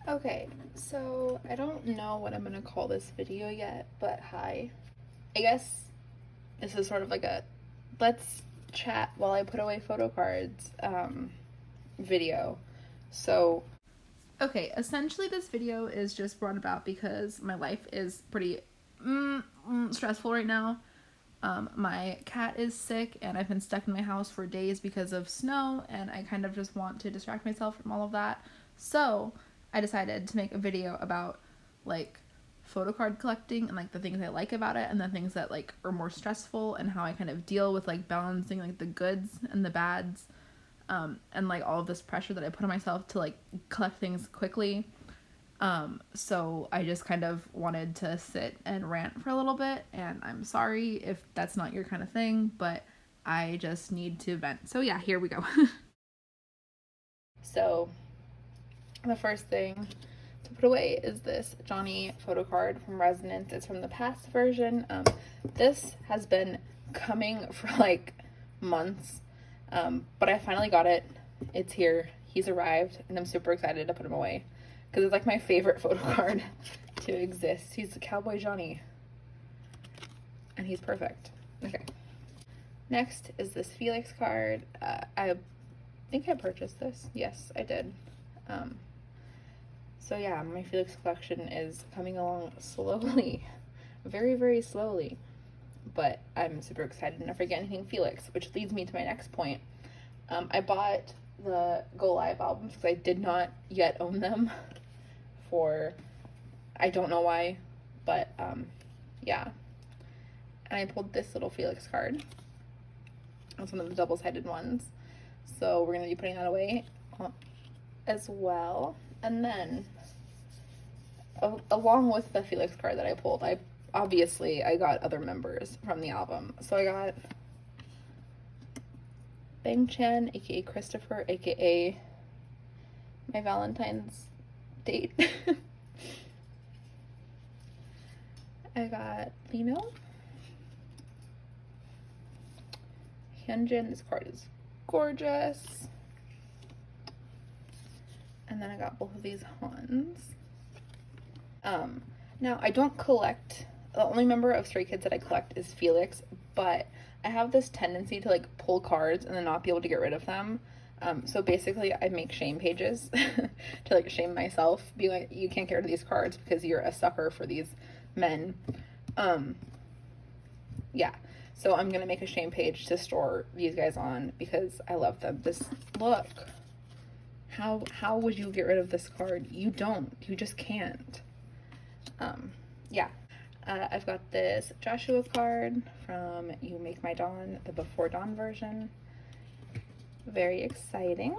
Okay, so I don't know what I'm gonna call this video yet, but hi. I guess this is sort of like a let's chat while I put away photo cards video. So, okay, essentially this video is just brought about because my life is pretty stressful right now. My cat is sick and I've been stuck in my house for days because of snow, and I kind of just want to distract myself from all of that. So I decided to make a video about like photo card collecting and like the things I like about it and the things that like are more stressful and how I kind of deal with like balancing like the goods and the bads, and like all of this pressure that I put on myself to like collect things quickly. So I just kind of wanted to sit and rant for a little bit, and I'm sorry if that's not your kind of thing, but I just need to vent. So yeah, here we go. So the first thing to put away is this Johnny photo card from Resonance. It's from the past version. This has been coming for like months, but I finally got it. It's here. He's arrived, and I'm super excited to put him away because it's like my favorite photo card to exist. He's the Cowboy Johnny, and he's perfect. Okay. Next is this Felix card. I think I purchased this. Yes, I did. So yeah, my Felix collection is coming along slowly, very, very slowly, but I'm super excited to never get anything Felix, which leads me to my next point. I bought the Go Live albums because I did not yet own them for, I don't know why, but yeah. And I pulled this little Felix card. It's one of the double-sided ones. So we're going to be putting that away as well. And then, along with the Felix card that I pulled, I got other members from the album. So I got Bang Chan, aka Christopher, aka my Valentine's date. I got Lino, Hyunjin. This card is gorgeous. And then I got both of these Hans. Now I don't collect, the only member of Stray Kids that I collect is Felix, but I have this tendency to like pull cards and then not be able to get rid of them. So basically I make shame pages to like shame myself, be like, you can't get rid of these cards because you're a sucker for these men. Yeah, so I'm gonna make a shame page to store these guys on because I love them. This, look, how would you get rid of this card? You don't, you just can't. Yeah. I've got this Joshua card from You Make My Dawn, the Before Dawn version. Very exciting.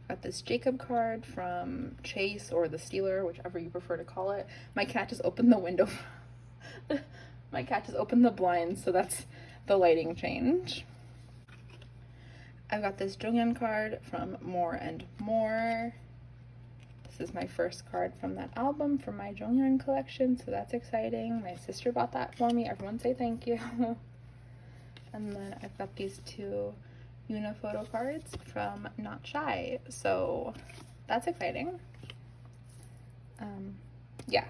I've got this Jacob card from Chase or the Stealer, whichever you prefer to call it. My cat just opened the window. My cat just opened the blinds, so that's the lighting change. I've got this Jonghyun card from More and More. This is my first card from that album from my Jonghyun collection, so that's exciting. My sister bought that for me. Everyone say thank you. And then I've got these two Uniphoto cards from Not Shy, so that's exciting. Yeah.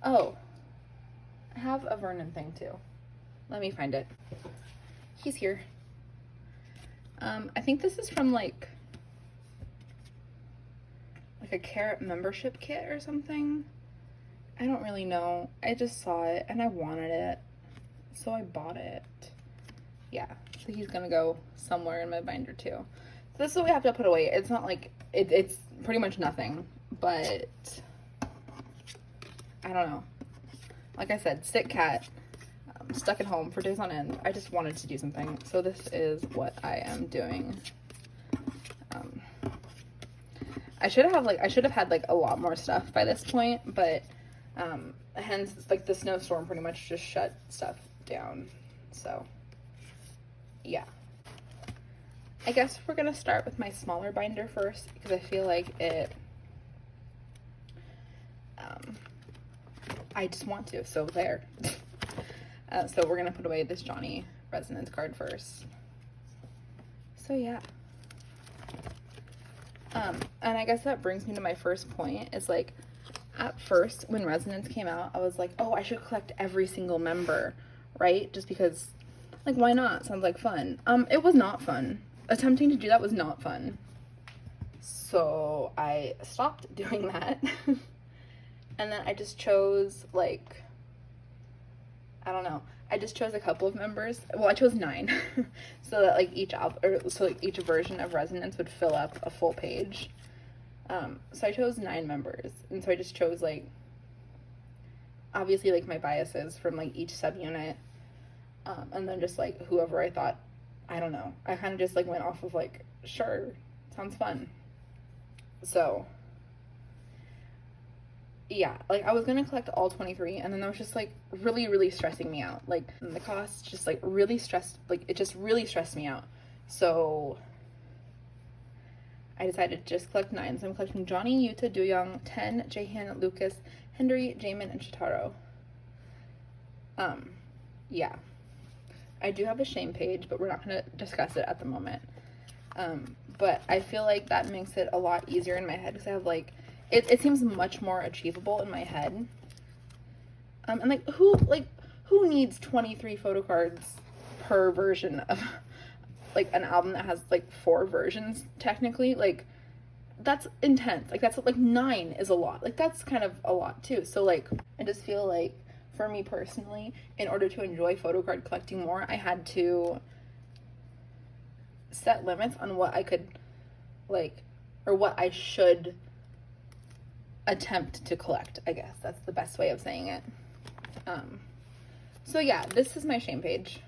Oh, I have a Vernon thing too. Let me find it. He's here. I think this is from like a Carrot membership kit or something. I don't really know. I just saw it and I wanted it, so I bought it. Yeah, so he's gonna go somewhere in my binder too. So this is what we have to put away. It's not like, it's pretty much nothing, but I don't know. Like I said, sick cat, stuck at home for days on end. I just wanted to do something, so this is what I am doing. I should have had like a lot more stuff by this point, but hence like the snowstorm pretty much just shut stuff down. So yeah, I guess we're gonna start with my smaller binder first because I feel like it, I just want to, so there. So we're gonna put away this Johnny Resonance card first. So yeah. And I guess that brings me to my first point, is like, at first when Resonance came out, I was like, oh, I should collect every single member, right? Just because, like, why not? Sounds like fun. It was not fun. Attempting to do that was not fun. So I stopped doing that. And then I just chose, like, I don't know. I just chose a couple of members. Well, I chose 9. So that, like, each version of Resonance would fill up a full page. So I chose 9 members. And so I just chose, like, obviously, like, my biases from, like, each subunit. And then just, like, whoever I thought, I don't know. I kind of just, like, went off of, like, sure, sounds fun. So yeah, like, I was gonna collect all 23, and then that was just, like, really, really stressing me out. Like, the cost just, like, really stressed, like, it just really stressed me out. So I decided to just collect 9. So I'm collecting Johnny, Yuta, Doyoung, Ten, Jaehyun, Lucas, Henry, Jaemin, and Shitaro. Yeah. I do have a shame page, but we're not gonna discuss it at the moment. But I feel like that makes it a lot easier in my head, because I have, like, it seems much more achievable in my head. And, like, who needs 23 photocards per version of, like, an album that has, like, 4 versions, technically? Like, that's intense. Like, that's, like, 9 is a lot. Like, that's kind of a lot, too. So, like, I just feel like, for me personally, in order to enjoy photocard collecting more, I had to set limits on what I could, like, or what I should attempt to collect, I guess. That's the best way of saying it. So yeah, this is my shame page.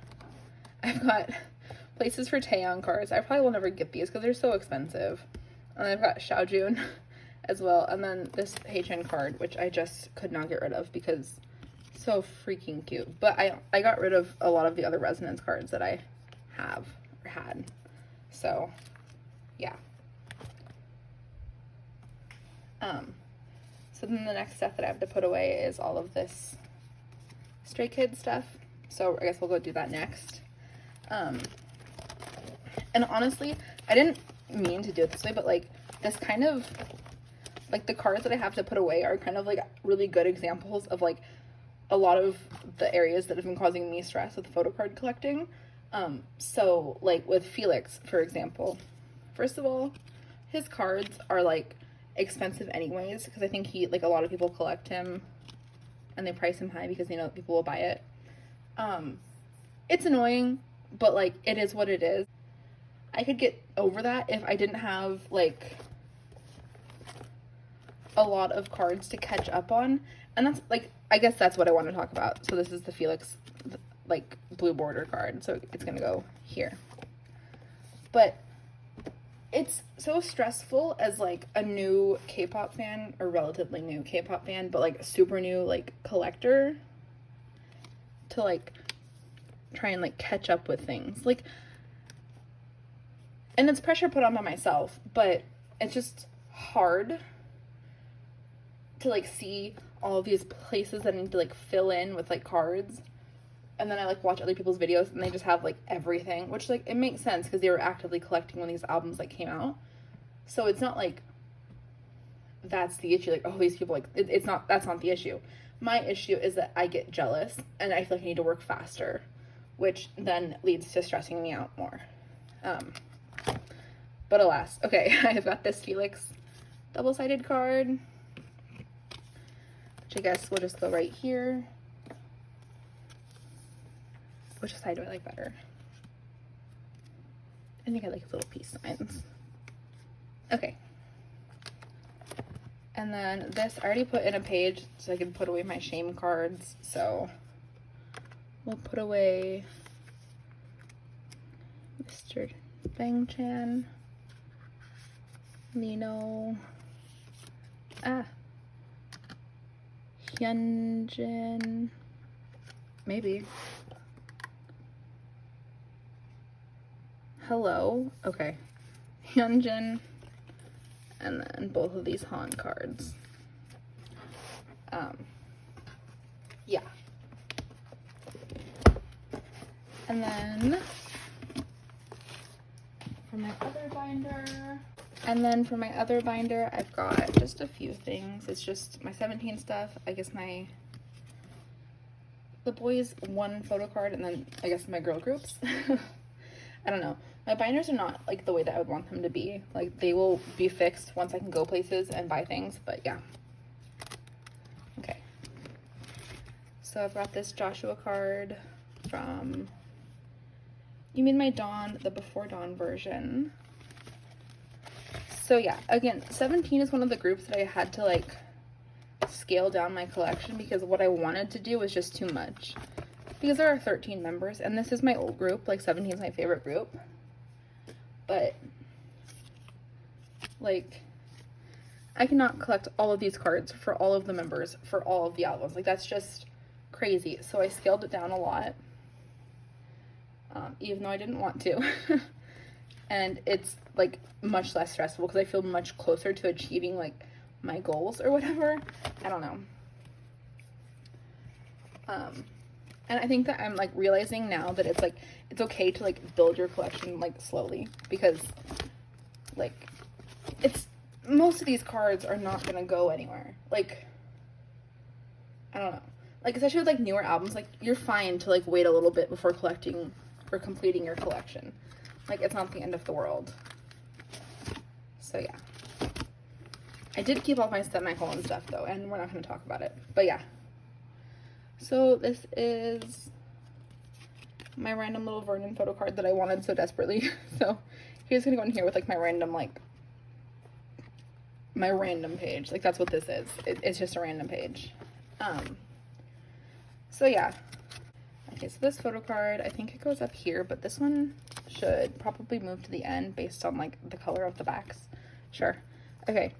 I've got places for Taeyong cards. I probably will never get these because they're so expensive. And I've got Xiaojun as well. And then this Haechan card, which I just could not get rid of because so freaking cute. But I got rid of a lot of the other Resonance cards that I have or had. So yeah. So then the next stuff that I have to put away is all of this Stray Kids stuff. So I guess we'll go do that next. And honestly, I didn't mean to do it this way, but, like, this kind of, like, the cards that I have to put away are kind of, like, really good examples of, like, a lot of the areas that have been causing me stress with photocard collecting. So, like, with Felix, for example, first of all, his cards are, like, expensive anyways, because I think he, like, a lot of people collect him and they price him high because they know that people will buy it. It's annoying, but, like, it is what it is. I could get over that if I didn't have, like, a lot of cards to catch up on, and that's, like, I guess that's what I want to talk about. So this is the Felix, like, blue border card, so it's gonna go here. But it's so stressful as, like, a new K-pop fan, or relatively new K-pop fan, but, like, a super new, like, collector, to, like, try and, like, catch up with things. Like, and it's pressure put on by myself, but it's just hard to, like, see all of these places that I need to, like, fill in with, like, cards. And then I, like, watch other people's videos and they just have, like, everything, which, like, it makes sense because they were actively collecting when these albums, like, came out. So it's not like that's the issue, like, oh, these people, like, it's not, that's not the issue. My issue is that I get jealous and I feel like I need to work faster, which then leads to stressing me out more. But alas, okay, I've got this Felix double-sided card, which I guess will just go right here. Which side do I like better? I think I like his little peace signs. Okay. And then this, I already put in a page so I can put away my shame cards. So we'll put away Mr. Bang-chan, Lino, Hyunjin, maybe. Hello. Okay. Hyunjin. And then both of these Han cards. Yeah. And then for my other binder, And then for my other binder, I've got just a few things. It's just my 17 stuff, I guess the boys one photo card, and then I guess my girl groups. I don't know. My binders are not like the way that I would want them to be. Like, they will be fixed once I can go places and buy things, but yeah. Okay. So I've got this Joshua card from, you mean my Dawn, the Before Dawn version. So yeah, again, 17 is one of the groups that I had to like scale down my collection because what I wanted to do was just too much. Because there are 13 members, and this is my old group, like 17 is my favorite group. But, like, I cannot collect all of these cards for all of the members, for all of the albums. Like, that's just crazy. So I scaled it down a lot, even though I didn't want to. And it's, like, much less stressful because I feel much closer to achieving, like, my goals or whatever. I don't know. And I think that I'm, like, realizing now that it's, like, it's okay to, like, build your collection, like, slowly. Because, like, it's, most of these cards are not gonna go anywhere. Like, I don't know. Like, especially with, like, newer albums, like, you're fine to, like, wait a little bit before collecting or completing your collection. Like, it's not the end of the world. So, yeah. I did keep all my semicolon stuff, though, and we're not gonna talk about it. But, yeah. So this is my random little Vernon photo card that I wanted so desperately. So here's gonna go in here with like my random, like my random page. Like that's what this is. It's just a random page. So yeah. Okay, so this photo card, I think it goes up here, but this one should probably move to the end based on like the color of the backs. Sure. Okay.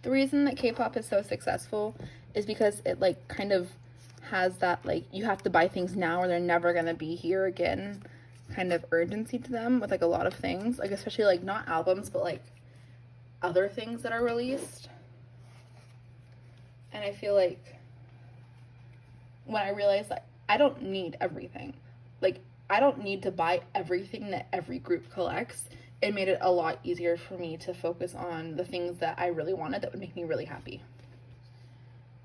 The reason that K-pop is so successful is because it, like, kind of has that, like, you have to buy things now or they're never gonna be here again kind of urgency to them with, like, a lot of things. Like, especially, like, not albums, but, like, other things that are released. And I feel like when I realized that I don't need everything. Like, I don't need to buy everything that every group collects. It made it a lot easier for me to focus on the things that I really wanted that would make me really happy.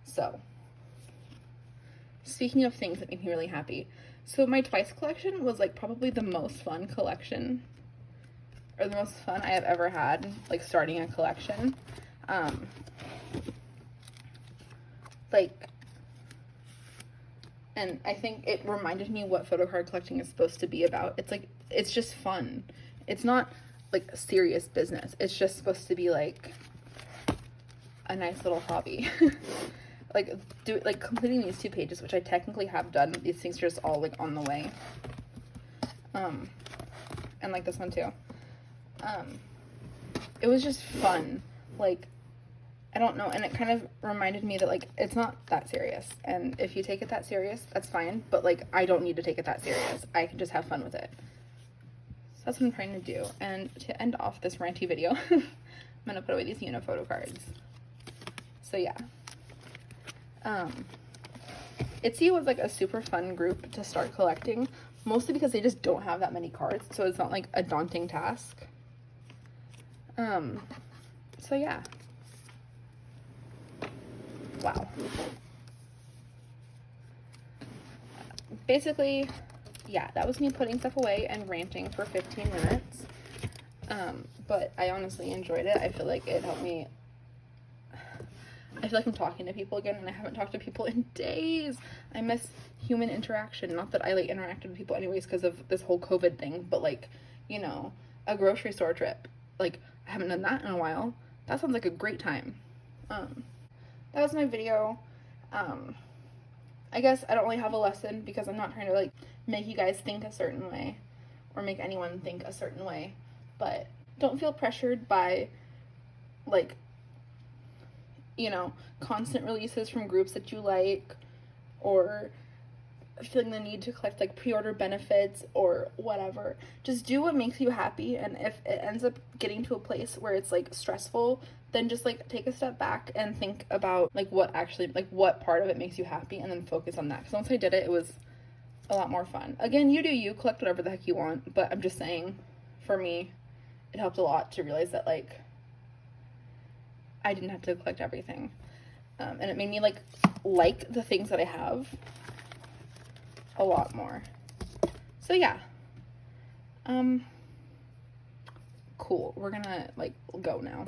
So, speaking of things that make me really happy, so my Twice collection was like probably the most fun collection, or the most fun I have ever had, like starting a collection. And I think it reminded me what photo card collecting is supposed to be about. It's like, it's just fun. It's not like serious business. It's just supposed to be like a nice little hobby. like completing these 2 pages, which I technically have done. These things are just all like on the way. And like this one too. It was just fun. Like, I don't know, and it kind of reminded me that like it's not that serious, and if you take it that serious, that's fine, but like I don't need to take it that serious. I can just have fun with it. So that's what I'm trying to do. And to end off this ranty video, I'm gonna put away these photo cards. So yeah, Itzy was like a super fun group to start collecting, mostly because they just don't have that many cards, so it's not like a daunting task. So yeah. Wow. Basically, yeah, that was me putting stuff away and ranting for 15 minutes. But I honestly enjoyed it. I feel like it helped me. I feel like I'm talking to people again, and I haven't talked to people in days. I miss human interaction. Not that I like interacted with people anyways because of this whole COVID thing, but like, you know, a grocery store trip. Like, I haven't done that in a while. That sounds like a great time. That was my video. I guess I don't really have a lesson because I'm not trying to like make you guys think a certain way or make anyone think a certain way, but don't feel pressured by like, you know, constant releases from groups that you like, or feeling the need to collect like pre-order benefits or whatever. Just do what makes you happy, and if it ends up getting to a place where it's like stressful, then just like take a step back and think about like what actually, like what part of it makes you happy, and then focus on that. Because once I did it, it was a lot more fun. Again, you do you, collect whatever the heck you want, but I'm just saying, for me, it helped a lot to realize that, like, I didn't have to collect everything. And it made me, like the things that I have a lot more. So, yeah. Cool. We're gonna, like, go now.